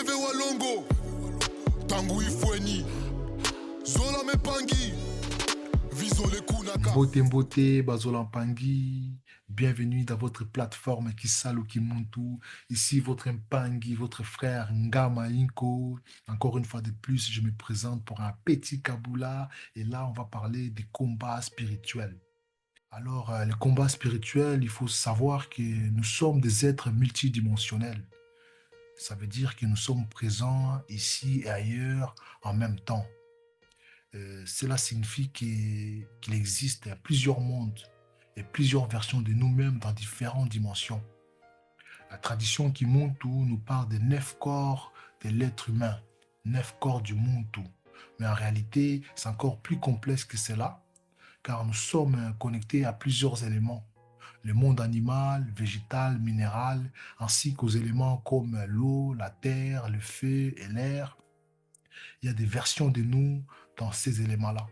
Beve Walongo, Tangu Ifweni, Zola Mepangi, Visole Kunaka. Mbote Bazola Mpangi, bienvenue dans votre plateforme Kisalu Kimuntu. Ici votre Mpangi, votre frère Ngama Inko. Encore une fois de plus, je me présente pour un petit Kaboula et là on va parler des combats spirituels. Alors, les combats spirituels, il faut savoir que nous sommes des êtres multidimensionnels. Ça veut dire que nous sommes présents ici et ailleurs en même temps. Cela signifie qu'il existe plusieurs mondes et plusieurs versions de nous-mêmes dans différentes dimensions. La tradition Kimuntu nous parle des 9 corps de l'être humain, 9 corps du Muntu. Mais en réalité, c'est encore plus complexe que cela, car nous sommes connectés à plusieurs éléments. Le monde animal, végétal, minéral, ainsi qu'aux éléments comme l'eau, la terre, le feu et l'air. Il y a des versions de nous dans ces éléments-là.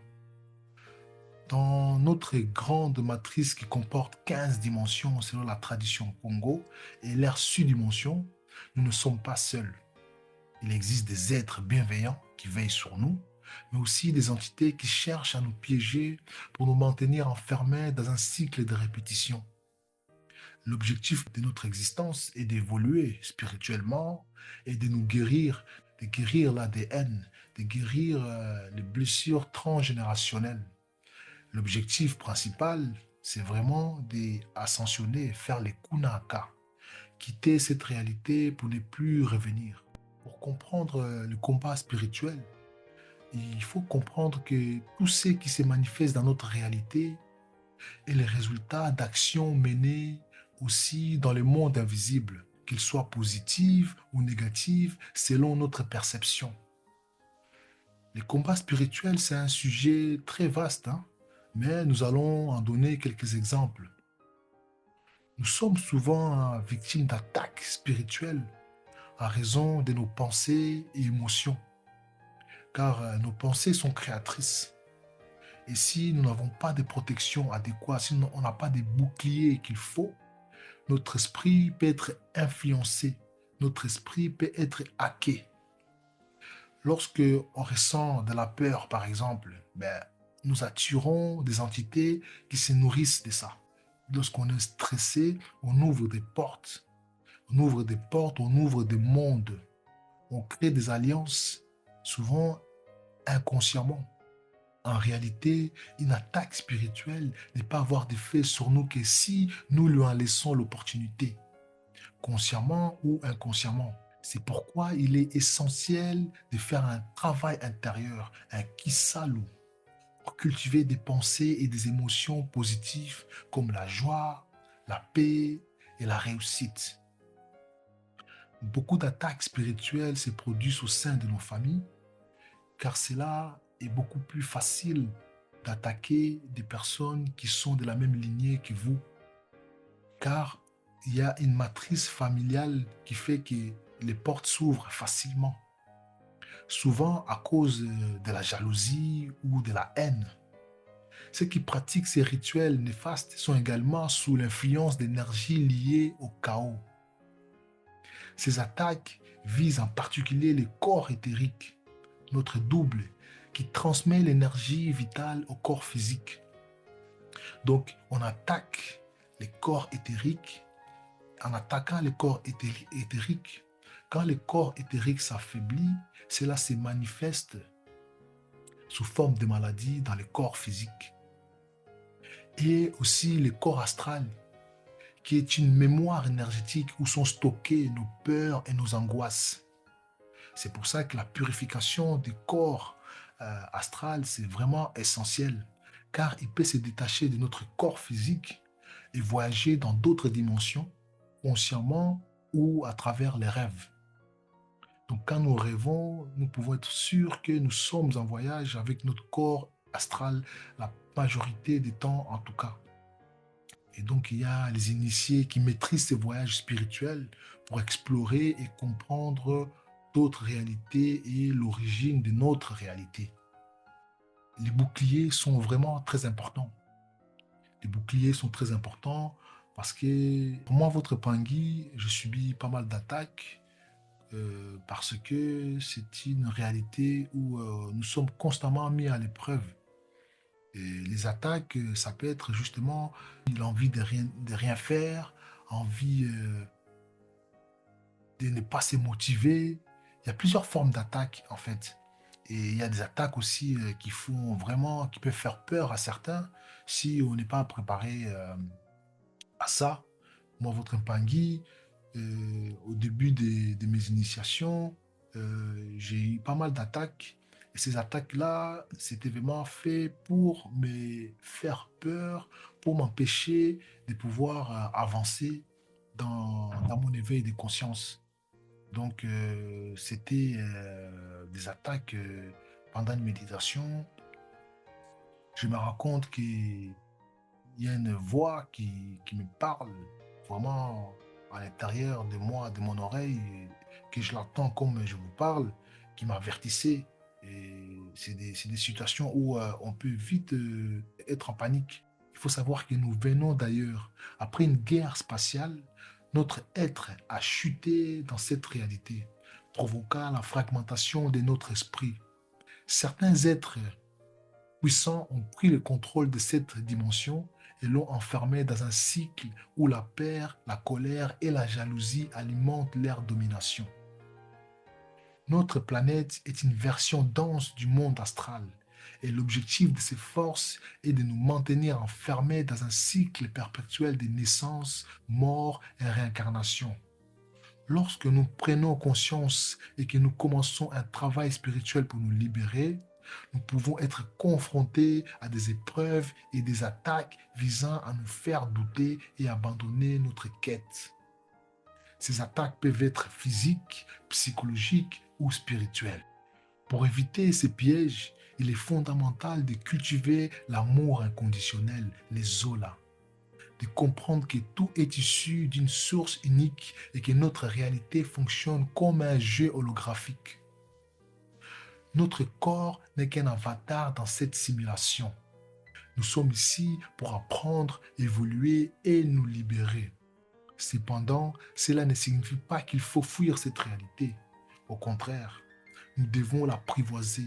Dans notre grande matrice qui comporte 15 dimensions selon la tradition Congo et l'ère sous-dimension, nous ne sommes pas seuls. Il existe des êtres bienveillants qui veillent sur nous, mais aussi des entités qui cherchent à nous piéger pour nous maintenir enfermés dans un cycle de répétition. L'objectif de notre existence est d'évoluer spirituellement et de nous guérir, de guérir l'ADN, de guérir les blessures transgénérationnelles. L'objectif principal, c'est vraiment d'ascensionner, faire les kunaka, quitter cette réalité pour ne plus revenir. Pour comprendre le combat spirituel, il faut comprendre que tout ce qui se manifeste dans notre réalité est le résultat d'actions menées aussi dans le monde invisible, qu'ils soient positives ou négatives selon notre perception. Les combats spirituels, c'est un sujet très vaste, hein, mais nous allons en donner quelques exemples. Nous sommes souvent victimes d'attaques spirituelles à raison de nos pensées et émotions, car nos pensées sont créatrices. Et si nous n'avons pas de protection adéquate, si on n'a pas de boucliers qu'il faut, notre esprit peut être influencé, notre esprit peut être hacké. Lorsque on ressent de la peur, par exemple, nous attirons des entités qui se nourrissent de ça. Lorsqu'on est stressé, on ouvre des portes. On ouvre des portes, on ouvre des mondes. On crée des alliances, souvent inconsciemment. En réalité, une attaque spirituelle n'est pas avoir d'effet sur nous que si nous lui en laissons l'opportunité, consciemment ou inconsciemment. C'est pourquoi il est essentiel de faire un travail intérieur, un kisalu, pour cultiver des pensées et des émotions positives comme la joie, la paix et la réussite. Beaucoup d'attaques spirituelles se produisent au sein de nos familles, car cela est beaucoup plus facile d'attaquer des personnes qui sont de la même lignée que vous, car il y a une matrice familiale qui fait que les portes s'ouvrent facilement, souvent à cause de la jalousie ou de la haine. Ceux qui pratiquent ces rituels néfastes sont également sous l'influence d'énergies liées au chaos. Ces attaques visent en particulier les corps éthériques, notre double, qui transmet l'énergie vitale au corps physique. Donc, on attaque les corps éthériques. En attaquant les corps éthériques, quand le corps éthérique s'affaiblit, cela se manifeste sous forme de maladie dans le corps physique. Et aussi le corps astral, qui est une mémoire énergétique où sont stockées nos peurs et nos angoisses. C'est pour ça que la purification du corps astral, c'est vraiment essentiel, car il peut se détacher de notre corps physique et voyager dans d'autres dimensions, consciemment ou à travers les rêves. Donc quand nous rêvons, nous pouvons être sûrs que nous sommes en voyage avec notre corps astral, la majorité du temps en tout cas. Et donc il y a les initiés qui maîtrisent ces voyages spirituels pour explorer et comprendre d'autres réalités et l'origine de notre réalité. Les boucliers sont vraiment très importants. Les boucliers sont très importants parce que pour moi, votre Pangui, je subis pas mal d'attaques parce que c'est une réalité où nous sommes constamment mis à l'épreuve. Et les attaques, ça peut être justement l'envie de rien faire, envie de ne pas se motiver. Il y a plusieurs formes d'attaques en fait. Et il y a des attaques aussi qui font vraiment, qui peuvent faire peur à certains si on n'est pas préparé à ça. Moi, votre Mpangui, au début de mes initiations, j'ai eu pas mal d'attaques. Et ces attaques-là, c'était vraiment fait pour me faire peur, pour m'empêcher de pouvoir avancer dans mon éveil de conscience. Donc, c'était des attaques pendant une méditation. Je me rends compte qu'il y a une voix qui me parle vraiment à l'intérieur de moi, de mon oreille, que je l'entends comme je vous parle, qui m'avertissait. Et c'est des situations où on peut vite être en panique. Il faut savoir que nous venons d'ailleurs. Après une guerre spatiale, notre être a chuté dans cette réalité, provoquant la fragmentation de notre esprit. Certains êtres puissants ont pris le contrôle de cette dimension et l'ont enfermé dans un cycle où la peur, la colère et la jalousie alimentent leur domination. Notre planète est une version dense du monde astral et l'objectif de ces forces est de nous maintenir enfermés dans un cycle perpétuel de naissance, mort et réincarnation. Lorsque nous prenons conscience et que nous commençons un travail spirituel pour nous libérer, nous pouvons être confrontés à des épreuves et des attaques visant à nous faire douter et abandonner notre quête. Ces attaques peuvent être physiques, psychologiques ou spirituelles. Pour éviter ces pièges, il est fondamental de cultiver l'amour inconditionnel, les Zola, de comprendre que tout est issu d'une source unique et que notre réalité fonctionne comme un jeu holographique. Notre corps n'est qu'un avatar dans cette simulation. Nous sommes ici pour apprendre, évoluer et nous libérer. Cependant, cela ne signifie pas qu'il faut fuir cette réalité. Au contraire, nous devons l'apprivoiser,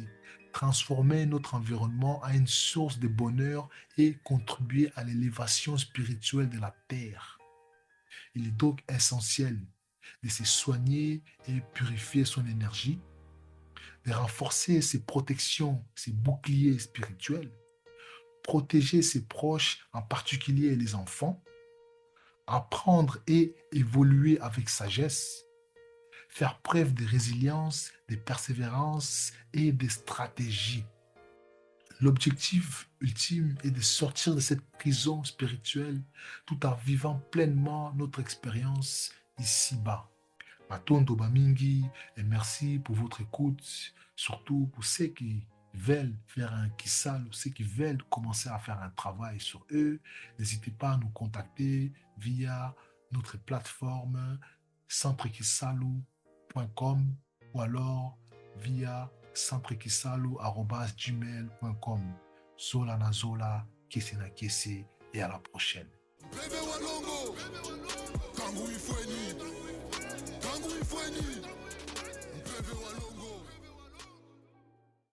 transformer notre environnement en une source de bonheur et contribuer à l'élévation spirituelle de la Terre. Il est donc essentiel de se soigner et purifier son énergie, de renforcer ses protections, ses boucliers spirituels, protéger ses proches, en particulier les enfants, apprendre et évoluer avec sagesse, faire preuve de résilience, de persévérance et de stratégie. L'objectif ultime est de sortir de cette prison spirituelle tout en vivant pleinement notre expérience ici-bas. Matondo Bamingi, et merci pour votre écoute, surtout pour ceux qui veulent faire un kissal, ceux qui veulent commencer à faire un travail sur eux. N'hésitez pas à nous contacter via notre plateforme centrekisalu.com ou alors via centrekisalu@gmail.com. Zola na zola, kese na kese, et à la prochaine. Bébé Walongo, Tanguy Foueni, Tanguy Foueni.